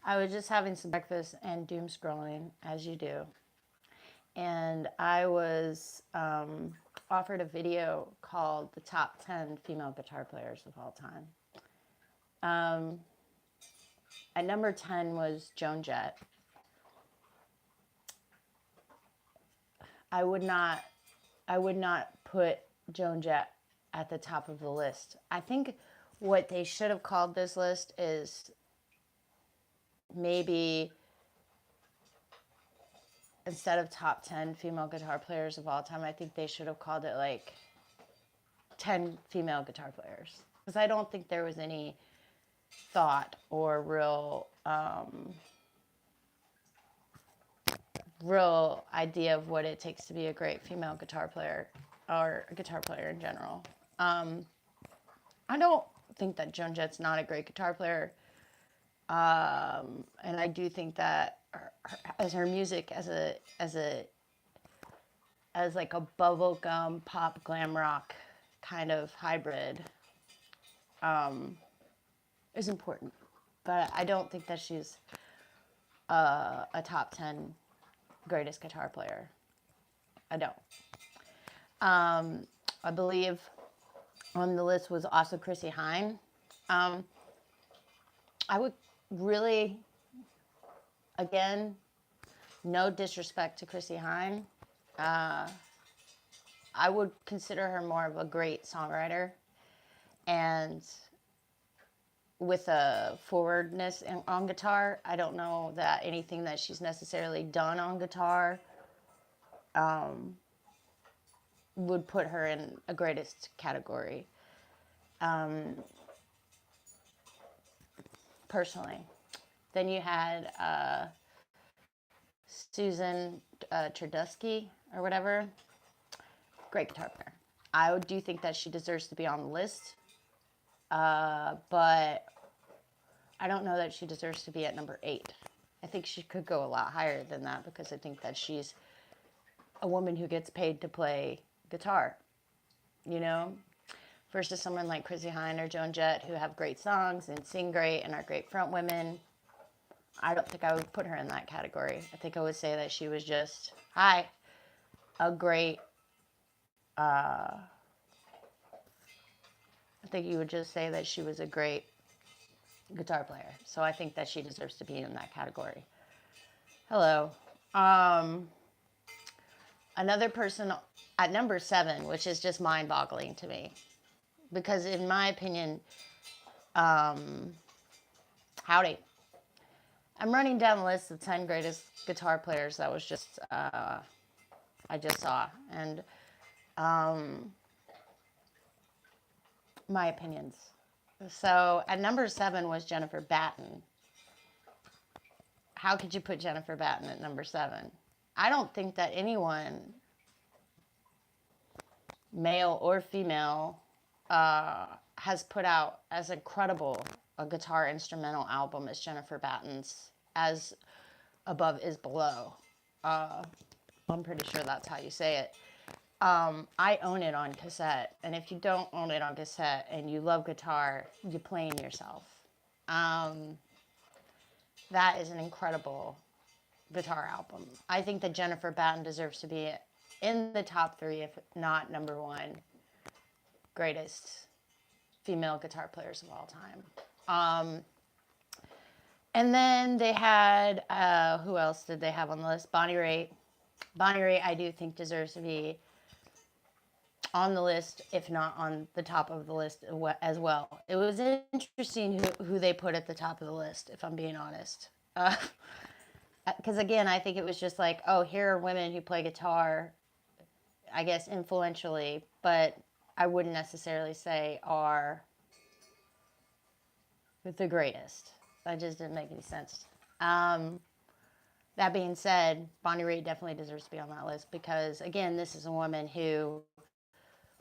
I was just having some breakfast and doom scrolling, as you do. And I was offered a video called The Top 10 Female Guitar Players of All Time. At number 10 was Joan Jett. I would not put Joan Jett at the top of the list. I think what they should have called this list is maybe instead of top 10 female guitar players of all time, I think they should have called it like 10 female guitar players. Because I don't think there was any thought or real idea of what it takes to be a great female guitar player or a guitar player in general. I don't think that Joan Jett's not a great guitar player. And I do think that her music as like a bubblegum pop glam rock kind of hybrid is important. But I don't think that she's a top 10 greatest guitar player. I don't. I believe on the list was also Chrissie Hynde. I would really, again, no disrespect to Chrissie Hynde. I would consider her more of a great songwriter and with a forwardness on guitar. I don't know that anything that she's necessarily done on guitar would put her in a greatest category. Personally. Then you had Susan Tredusky or whatever. Great guitar player. I do think that she deserves to be on the list, but I don't know that she deserves to be at number 8. I think she could go a lot higher than that because I think that she's a woman who gets paid to play guitar, you know? Versus someone like Chrissie Hynde or Joan Jett who have great songs and sing great and are great front women. I don't think I would put her in that category. I think I would say that she was just, a great, I think you would just say that she was a great guitar player. So I think that she deserves to be in that category. Hello. Another person at number 7, which is just mind-boggling to me. Because in my opinion, howdy. I'm running down the list of 10 greatest guitar players that was just, I just saw. And my opinions. So at number 7 was Jennifer Batten. How could you put Jennifer Batten at number 7? I don't think that anyone, male or female, has put out as incredible a guitar instrumental album as Jennifer Batten's, as Above Is Below. I'm pretty sure that's how you say it. I own it on cassette, and if you don't own it on cassette and you love guitar, you're playing yourself. That is an incredible guitar album. I think that Jennifer Batten deserves to be in the top 3, if not number 1, greatest female guitar players of all time. And then they had, who else did they have on the list? Bonnie Raitt. Bonnie Raitt, I do think, deserves to be on the list, if not on the top of the list as well. It was interesting who they put at the top of the list, if I'm being honest. Because, again, I think it was just like, oh, here are women who play guitar, I guess, influentially, but I wouldn't necessarily say are the greatest. That just didn't make any sense. That being said, Bonnie Raitt definitely deserves to be on that list because, again, this is a woman who,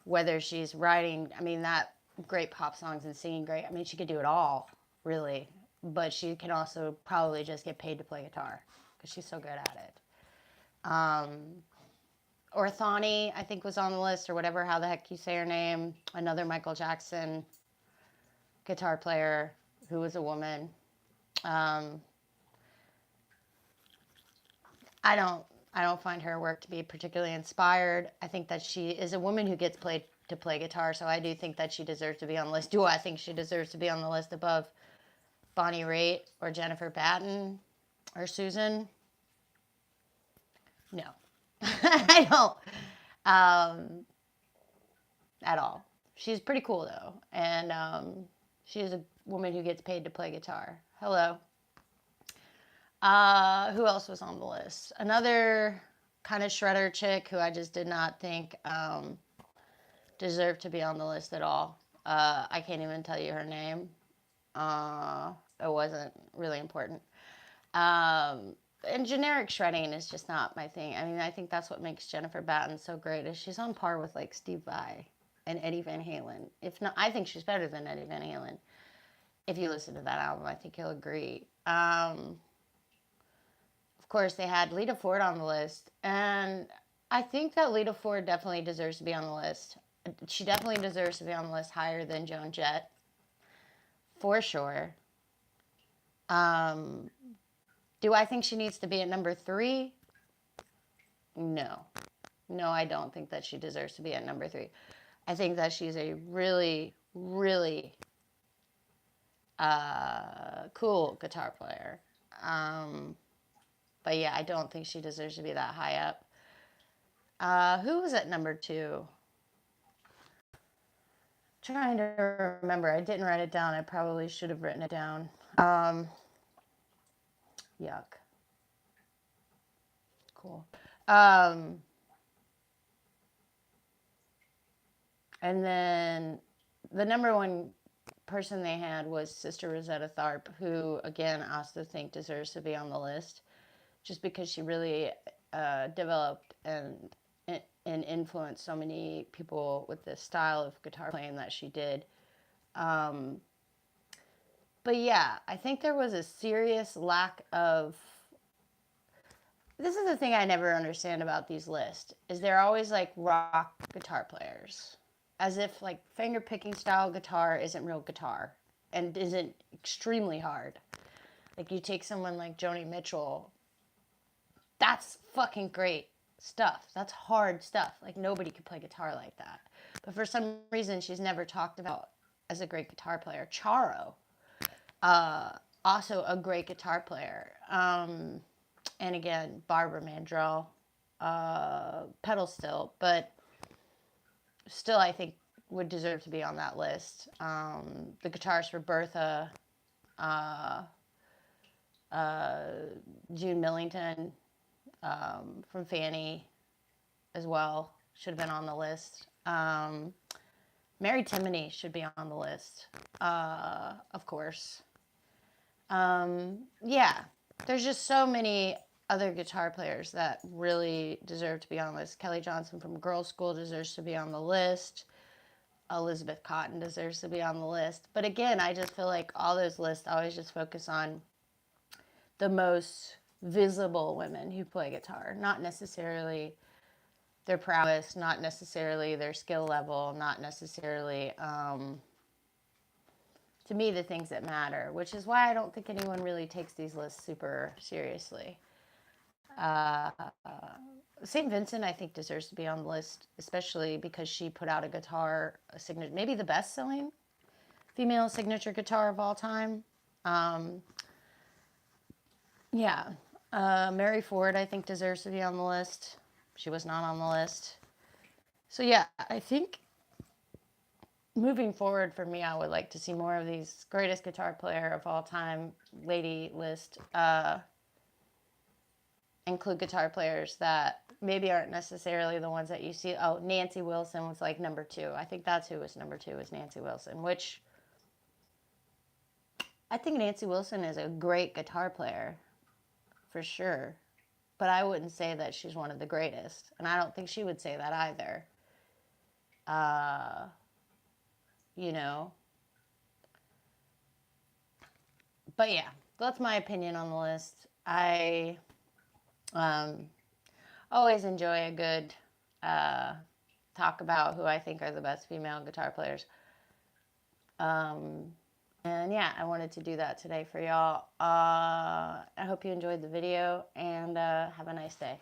whether she's writing, that great pop songs and singing great, she could do it all, really. But she can also probably just get paid to play guitar because she's so good at it. Or Thani, I think, was on the list, or whatever, how the heck you say her name. Another Michael Jackson guitar player who was a woman. I don't I don't find her work to be particularly inspired. I think that she is a woman who gets played to play guitar, so I do think that she deserves to be on the list. Do I think she deserves to be on the list above Bonnie Raitt or Jennifer Batten or Susan? No. I don't. At all. She's pretty cool though, and she is a woman who gets paid to play guitar. Hello. Who else was on the list? Another kind of shredder chick who I just did not think deserved to be on the list at all. I can't even tell you her name. It wasn't really important. And generic shredding is just not my thing. I mean, I think that's what makes Jennifer Batten so great is she's on par with like Steve Vai and Eddie Van Halen. If not, I think she's better than Eddie Van Halen. If you listen to that album, I think you'll agree. Of course, they had Lita Ford on the list, and I think that Lita Ford definitely deserves to be on the list. She definitely deserves to be on the list higher than Joan Jett, for sure. Um, do I think she needs to be at number 3? No. No, I don't think that she deserves to be at number 3. I think that she's a really, really cool guitar player. But yeah, I don't think she deserves to be that high up. Who was at number 2? Trying to remember. I didn't write it down. I probably should have written it down. Yuck. Cool. And then the number 1 person they had was Sister Rosetta Tharpe, who, again, I also think deserves to be on the list, just because she really developed and influenced so many people with this style of guitar playing that she did. But yeah, I think there was a serious lack of. This is the thing I never understand about these lists, is they're always like rock guitar players. As if like finger picking style guitar isn't real guitar and isn't extremely hard. Like you take someone like Joni Mitchell, that's fucking great stuff. That's hard stuff. Like nobody could play guitar like that. But for some reason, she's never talked about as a great guitar player. Charo, also a great guitar player. And again, Barbara Mandrell, pedal steel, but still I think would deserve to be on that list. The guitarist for Bertha, June Millington from Fanny as well should have been on the list. Mary Timony should be on the list, of course. Yeah, there's just so many other guitar players that really deserve to be on the list. Kelly Johnson from Girls' School deserves to be on the list. Elizabeth Cotton deserves to be on the list. But again, I just feel like all those lists always just focus on the most visible women who play guitar, not necessarily their prowess, not necessarily their skill level, not necessarily, to me, the things that matter, which is why I don't think anyone really takes these lists super seriously. St. Vincent, I think, deserves to be on the list, especially because she put out a guitar, maybe the best-selling female signature guitar of all time. Yeah. Mary Ford, I think, deserves to be on the list. She was not on the list. So, yeah, I think moving forward for me, I would like to see more of these greatest guitar player of all time lady list. Include guitar players that maybe aren't necessarily the ones that you see. Oh, Nancy Wilson was like number 2. I think that's who was number 2, was Nancy Wilson, which I think Nancy Wilson is a great guitar player, for sure. But I wouldn't say that she's one of the greatest. And I don't think she would say that either. You know. But yeah, that's my opinion on the list. I always enjoy a good talk about who I think are the best female guitar players. And yeah, I wanted to do that today for y'all. I hope you enjoyed the video, and have a nice day.